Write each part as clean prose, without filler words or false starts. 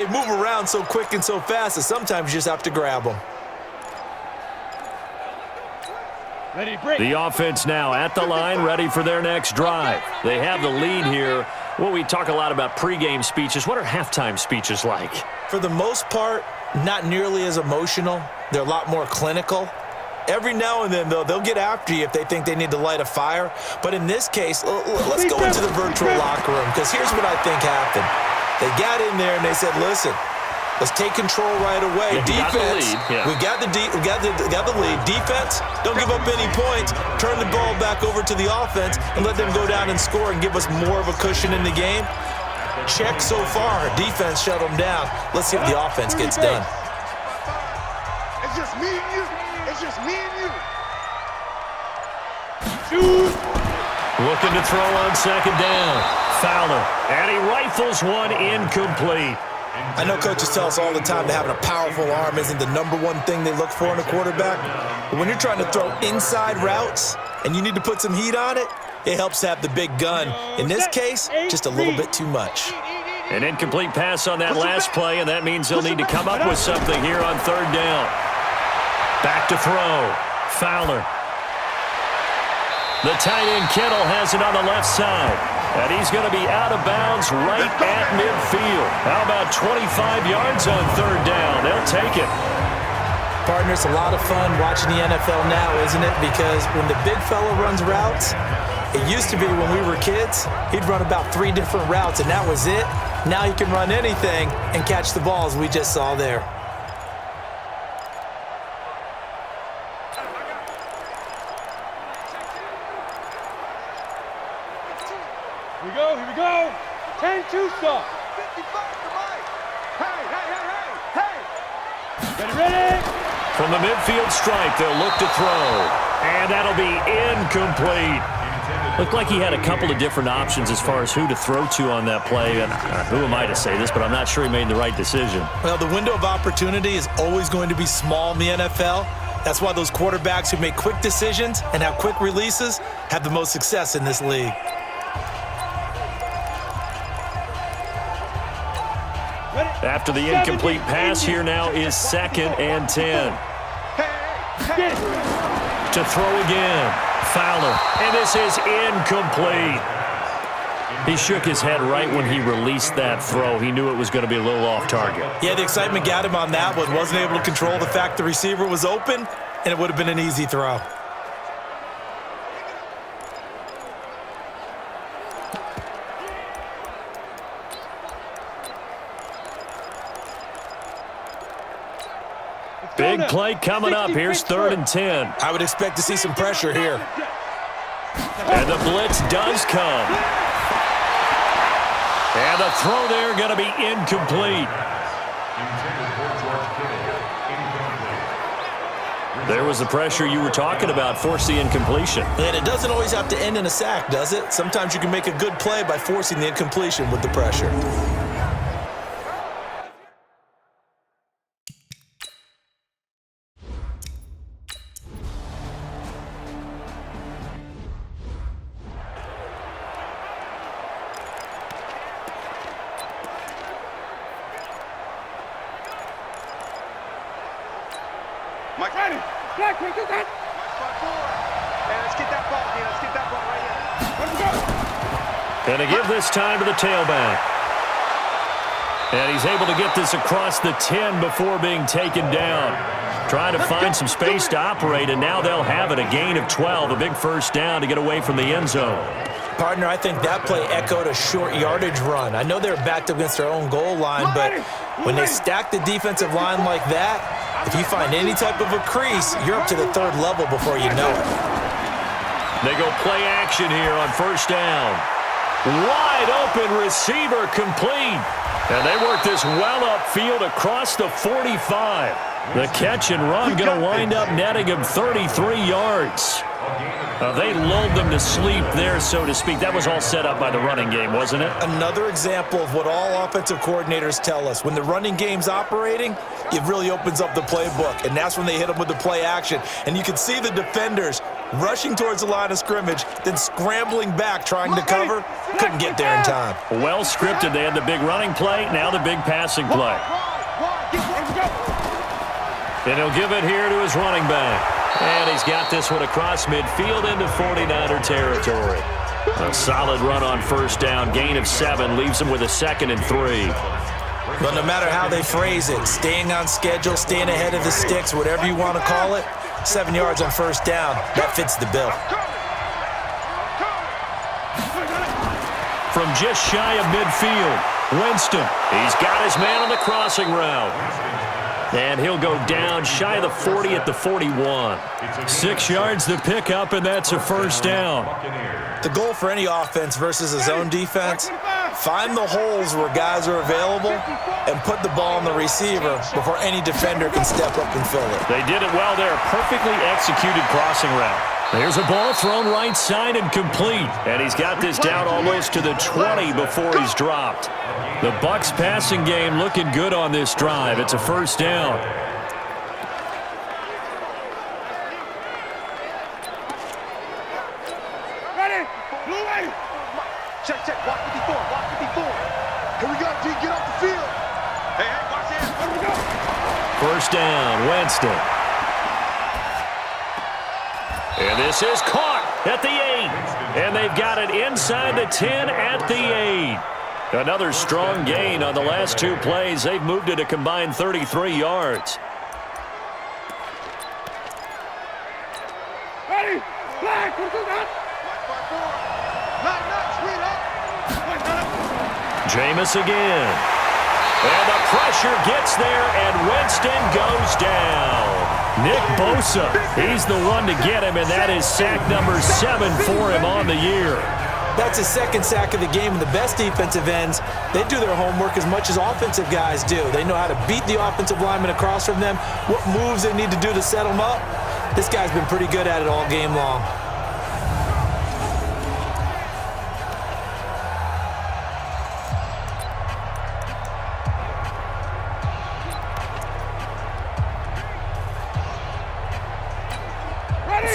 They move around so quick and so fast that sometimes you just have to grab them. The offense now at the line, ready for their next drive. They have the lead here. Well, we talk a lot about pregame speeches. What are halftime speeches like? For the most part, not nearly as emotional. They're a lot more clinical. Every now and then, though, they'll get after you if they think they need to light a fire. But in this case, let's go into the virtual locker room, because here's what I think happened. They got in there and they said, listen, let's take control right away. Defense, we got the lead. Defense, don't give up any points. Turn the ball back over to the offense and let them go down and score and give us more of a cushion in the game. Check so far. Defense shut them down. Let's see if the offense gets done. It's just me and you. It's just me and you. Looking to throw on second down. Fowler, and he rifles one incomplete. I know coaches tell us all the time that having a powerful arm isn't the #1 thing they look for in a quarterback. But when you're trying to throw inside routes and you need to put some heat on it, it helps to have the big gun. In this case, just a little bit too much. An incomplete pass on that last play, and that means they'll need to come up with something here on third down. Back to throw. Fowler. The tight end Kittle has it on the left side. And he's going to be out of bounds right at midfield. How about 25 yards on third down? They'll take it. Partner, it's a lot of fun watching the NFL now, isn't it? Because when the big fella runs routes, it used to be when we were kids, he'd run about 3 different routes, and that was it. Now he can run anything and catch the balls we just saw there. Here we go. 10-2 stop. 55 to Mike. Hey. Ready? From the midfield stripe, they'll look to throw. And that'll be incomplete. Looked like he had a couple of different options as far as who to throw to on that play. And who am I to say this, but I'm not sure he made the right decision. Well, the window of opportunity is always going to be small in the NFL. That's why those quarterbacks who make quick decisions and have quick releases have the most success in this league. After the incomplete pass, here now is 2nd and 10. To throw again. Fowler. And this is incomplete. He shook his head right when he released that throw. He knew it was going to be a little off target. Yeah, the excitement got him on that one. Wasn't able to control the fact the receiver was open, and it would have been an easy throw. Big play coming up. Here's 3rd and 10. I would expect to see some pressure here. And the blitz does come. And the throw there going to be incomplete. There was the pressure you were talking about, force the incompletion. And it doesn't always have to end in a sack, does it? Sometimes you can make a good play by forcing the incompletion with the pressure. Mike, ready. Black, quick, get that. Let's get that ball here. Let's get that ball right here. Let's go. Going to give this time to the tailback. And he's able to get this across the 10 before being taken down. Trying to find some space to operate, and now they'll have it. A gain of 12, a big first down to get away from the end zone. Partner, I think that play echoed a short yardage run. I know they were backed up against their own goal line, but when they stack the defensive line like that, if you find any type of a crease, you're up to the 3rd level before you know it. They go play action here on first down. Wide open receiver complete. And they work this well upfield across the 45. The catch and run going to wind up netting him 33 yards. They lulled them to sleep there, so to speak. That was all set up by the running game, wasn't it? Another example of what all offensive coordinators tell us. When the running game's operating, it really opens up the playbook, and that's when they hit them with the play action. And you can see the defenders rushing towards the line of scrimmage, then scrambling back trying to cover. Couldn't get there in time. Well scripted. They had the big running play, now the big passing play. And he'll give it here to his running back. And he's got this one across midfield into 49er territory. A solid run on first down. Gain of 7 leaves him with a 2nd and 3. But no matter how they phrase it, staying on schedule, staying ahead of the sticks, whatever you want to call it, 7 yards on first down, that fits the bill. From just shy of midfield, Winston. He's got his man on the crossing route. And he'll go down shy of the 40 at the 41. 6 yards to pick up, and that's a first down. The goal for any offense versus a zone defense, find the holes where guys are available and put the ball on the receiver before any defender can step up and fill it. They did it well there. Perfectly executed crossing route. There's a ball thrown right side and complete. And he's got this down almost to the 20 before he's dropped. The Bucs passing game looking good on this drive. It's a first down. Ready? Blue ready. Check, check. Watch 54. Watch 54. Here we go, G. Get off the field. Hey, watch this. Here we go. First down, Winston. And this is caught at the 8. And they've got it inside the 10 at the 8. Another strong gain on the last 2 plays. They've moved it a combined 33 yards. Ready? Flag. Jameis again. And the pressure gets there, and Winston goes down. Nick Bosa, he's the one to get him, and that is sack number 7 for him on the year. That's his 2nd sack of the game, and the best defensive ends, they do their homework as much as offensive guys do. They know how to beat the offensive lineman across from them, what moves they need to do to set them up. This guy's been pretty good at it all game long.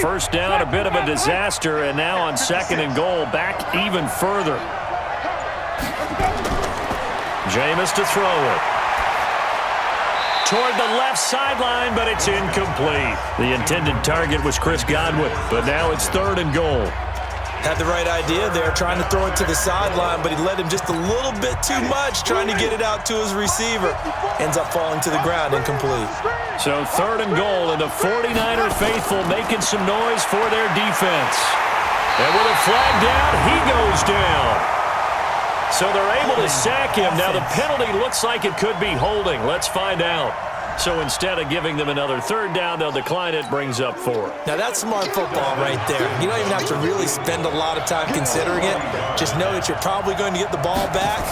First down, a bit of a disaster, and now on 2nd and goal, back even further. Jameis to throw it. Toward the left sideline, but it's incomplete. The intended target was Chris Godwin, but now it's 3rd and goal. Had the right idea there, trying to throw it to the sideline, but he led him just a little bit too much, trying to get it out to his receiver. Ends up falling to the ground, incomplete. So 3rd and goal, and the 49er faithful making some noise for their defense. And with a flag down, he goes down. So they're able to sack him. Now the penalty looks like it could be holding. Let's find out. So instead of giving them another 3rd down, they'll decline it, brings up 4. Now that's smart football right there. You don't even have to really spend a lot of time considering it. Just know that you're probably going to get the ball back.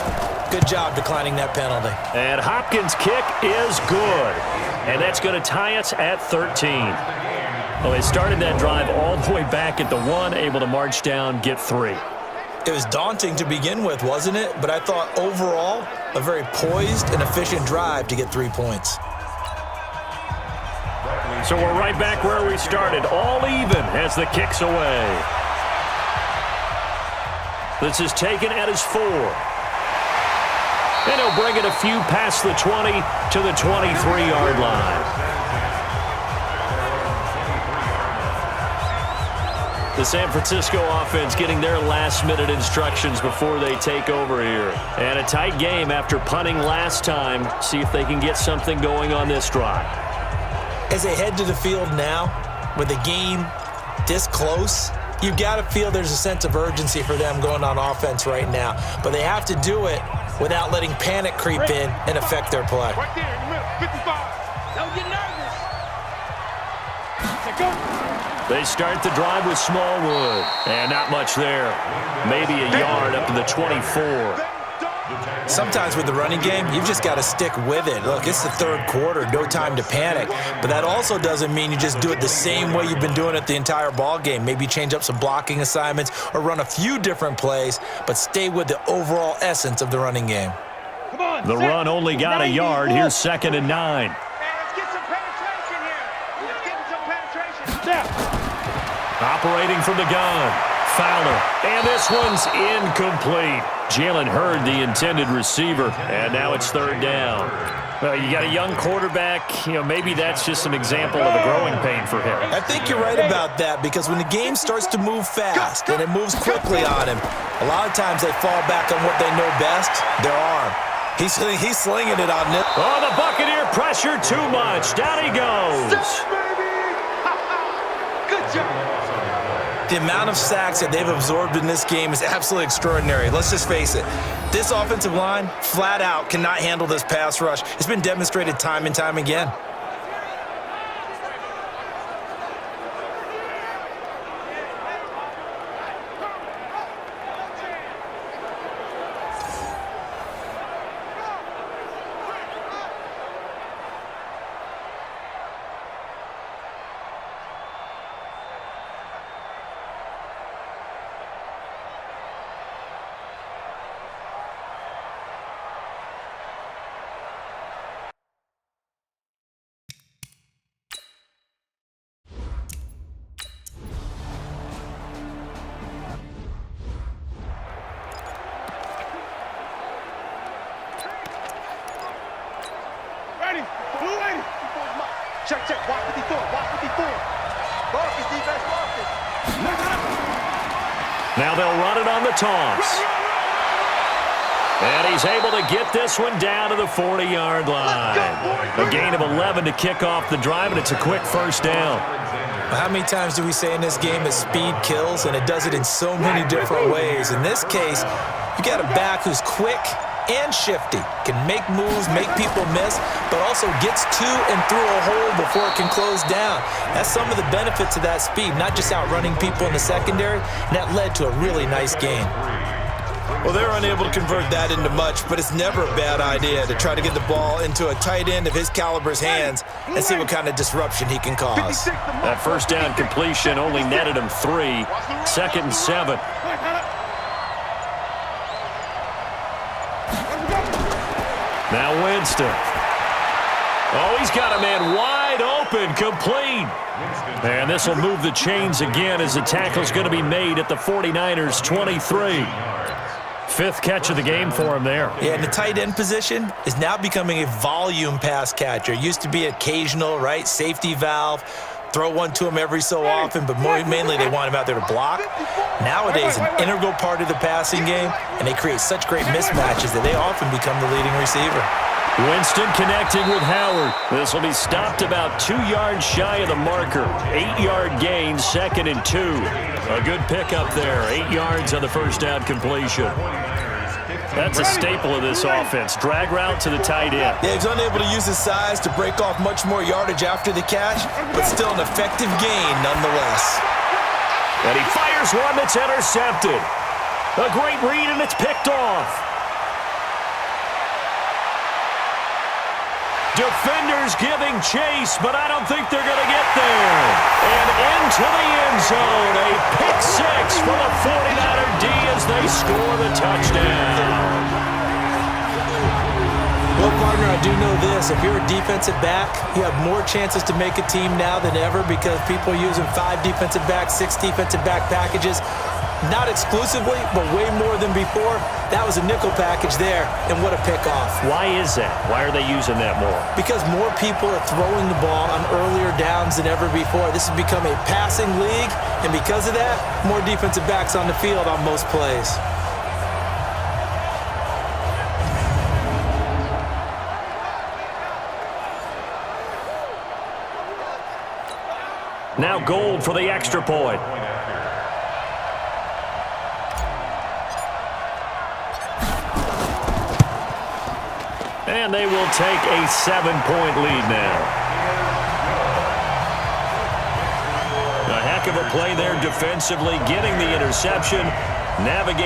Good job declining that penalty. And Hopkins' kick is good. And that's going to tie us at 13. Well, they started that drive all the way back at the 1, able to march down, get 3. It was daunting to begin with, wasn't it? But I thought overall, a very poised and efficient drive to get 3 points. So we're right back where we started, all even as the kick's away. This is taken at his 4. And he'll bring it a few past the 20 to the 23-yard line. The San Francisco offense getting their last-minute instructions before they take over here. And a tight game after punting last time. See if they can get something going on this drive. As they head to the field now, with the game this close, you've got to feel there's a sense of urgency for them going on offense right now. But they have to do it without letting panic creep in and affect their play. Right there in the middle, 55. Don't get nervous. Go. They start the drive with Smallwood. And not much there. Maybe a yard up to the 24. Sometimes with the running game, you've just got to stick with it. Look, it's the 3rd quarter, no time to panic. But that also doesn't mean you just do it the same way you've been doing it the entire ball game. Maybe change up some blocking assignments or run a few different plays, but stay with the overall essence of the running game. The run only got a yard. Here's 2nd and 9. Hey, let's get some penetration here. Let's get some penetration. Operating from the gun. Fowler. And this one's incomplete. Jalen Hurd, the intended receiver. And now it's third down. Well, you got a young quarterback. Maybe that's just an example of a growing pain for him. I think you're right about that, because when the game starts to move fast and it moves quickly on him, a lot of times they fall back on what they know best, their arm. He's slinging it on this. Oh, the Buccaneer pressure too much. Down he goes. Good job. The amount of sacks that they've absorbed in this game is absolutely extraordinary. Let's just face it. This offensive line, flat out, cannot handle this pass rush. It's been demonstrated time and time again. Check, check. Watch 54. Watch 54. Marcus, defense, Marcus. Now they'll run it on the toss. And he's able to get this one down to the 40-yard line. A gain of 11 to kick off the drive, and it's a quick first down. How many times do we say in this game that speed kills, and it does it in so many different ways? In this case, you got a back who's quick and shifty, can make moves, make people miss, but also gets to and through a hole before it can close down. That's some of the benefits of that speed, not just outrunning people in the secondary, and that led to a really nice game. Well, they're unable to convert that into much, but it's never a bad idea to try to get the ball into a tight end of his caliber's hands and see what kind of disruption he can cause. That first down completion only netted him 3. 2nd and 7. Now Winston. Oh, he's got a man wide open, complete. And this will move the chains again as the tackle's going to be made at the 49ers' 23. 5th catch of the game for him there. Yeah, and the tight end position is now becoming a volume pass catcher. It used to be occasional, right? Safety valve. Throw one to him every so often, but mainly they want him out there to block. Nowadays, an integral part of the passing game, and they create such great mismatches that they often become the leading receiver. Winston connecting with Howard. This will be stopped about 2 yards shy of the marker. 8-yard gain, 2nd and 2. A good pickup there. 8 yards on the first down completion. That's a staple of this offense. Drag route to the tight end. Yeah, he's unable to use his size to break off much more yardage after the catch, but still an effective gain nonetheless. And he fires one that's intercepted. A great read, and it's picked off. Defenders giving chase, but I don't think they're going to get there. And into the end zone, a pick 6 for the 49er D as they score the touchdown. Well, partner, I do know this. If you're a defensive back, you have more chances to make a team now than ever because people are using 5 defensive backs, 6 defensive back packages. Not exclusively, but way more than before. That was a nickel package there, and what a pickoff. Why is that? Why are they using that more? Because more people are throwing the ball on earlier downs than ever before. This has become a passing league, and because of that, more defensive backs on the field on most plays. Now Gold for the extra point. And they will take a 7-point lead now. A heck of a play there defensively, getting the interception, navigating.